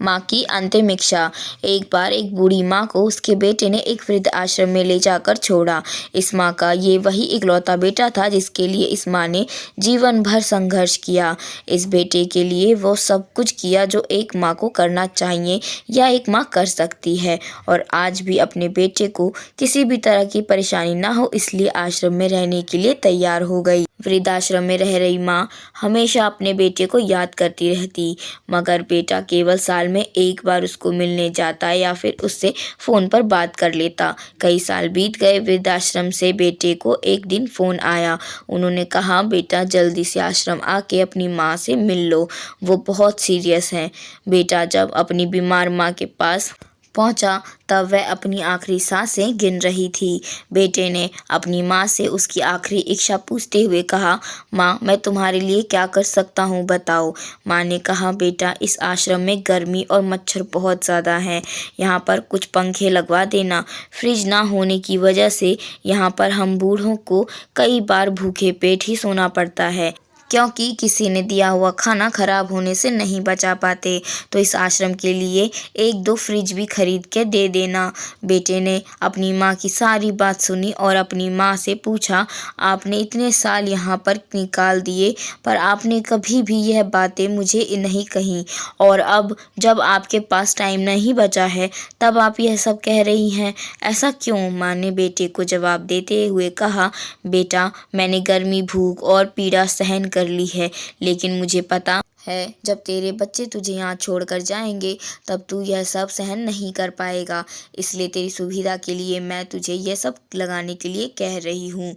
माँ की अंतिम इच्छा। एक बार एक बूढ़ी माँ को उसके बेटे ने एक वृद्ध आश्रम में ले जाकर छोड़ा। इस माँ का ये वही इकलौता बेटा था जिसके लिए इस माँ ने जीवन भर संघर्ष किया। इस बेटे के लिए वो सब कुछ किया जो एक माँ को करना चाहिए या एक माँ कर सकती है, और आज भी अपने बेटे को किसी भी तरह की परेशानी ना हो इसलिए आश्रम में रहने के लिए तैयार हो गई। वृद्धाश्रम में रह रही माँ हमेशा अपने बेटे को याद करती रहती, मगर बेटा केवल साल में एक बार उसको मिलने जाता या फिर उससे फ़ोन पर बात कर लेता। कई साल बीत गए। वृद्धाश्रम से बेटे को एक दिन फ़ोन आया। उन्होंने कहा, बेटा जल्दी से आश्रम आके अपनी माँ से मिल लो, वो बहुत सीरियस हैं। बेटा जब अपनी बीमार माँ के पास पहुंचा तब वह अपनी आखिरी सांसें गिन रही थी। बेटे ने अपनी माँ से उसकी आखिरी इच्छा पूछते हुए कहा, माँ मैं तुम्हारे लिए क्या कर सकता हूँ बताओ। माँ ने कहा, बेटा इस आश्रम में गर्मी और मच्छर बहुत ज़्यादा हैं, यहाँ पर कुछ पंखे लगवा देना। फ्रिज ना होने की वजह से यहाँ पर हम बूढ़ों को कई बार भूखे पेट ही सोना पड़ता है, क्योंकि किसी ने दिया हुआ खाना खराब होने से नहीं बचा पाते। तो इस आश्रम के लिए एक दो फ्रिज भी खरीद के दे देना। बेटे ने अपनी माँ की सारी बात सुनी और अपनी माँ से पूछा, आपने इतने साल यहाँ पर निकाल दिए पर आपने कभी भी यह बातें मुझे नहीं कही, और अब जब आपके पास टाइम नहीं बचा है तब आप यह सब कह रही हैं, ऐसा क्यों। माँ ने बेटे को जवाब देते हुए कहा, बेटा मैंने गर्मी, भूख और पीड़ा सहन कर ली है, लेकिन मुझे पता है जब तेरे बच्चे तुझे यहाँ छोड़कर जाएंगे तब तू यह सब सहन नहीं कर पाएगा, इसलिए तेरी सुविधा के लिए मैं तुझे यह सब लगाने के लिए कह रही हूँ।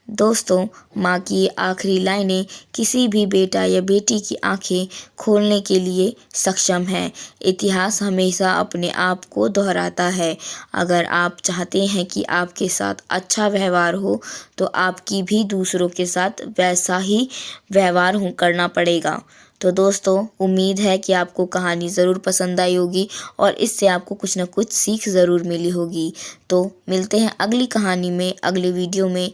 दोस्तों, माँ की आखिरी लाइनें किसी भी बेटा या बेटी की आंखें खोलने के लिए सक्षम है। इतिहास हमेशा अपने आप को दोहराता है। अगर आप चाहते हैं कि आपके साथ अच्छा व्यवहार हो तो आपकी भी दूसरों के साथ वैसा ही व्यवहार करना पड़ेगा। तो दोस्तों, उम्मीद है कि आपको कहानी ज़रूर पसंद आई होगी और इससे आपको कुछ ना कुछ सीख ज़रूर मिली होगी। तो मिलते हैं अगली कहानी में, अगले वीडियो में।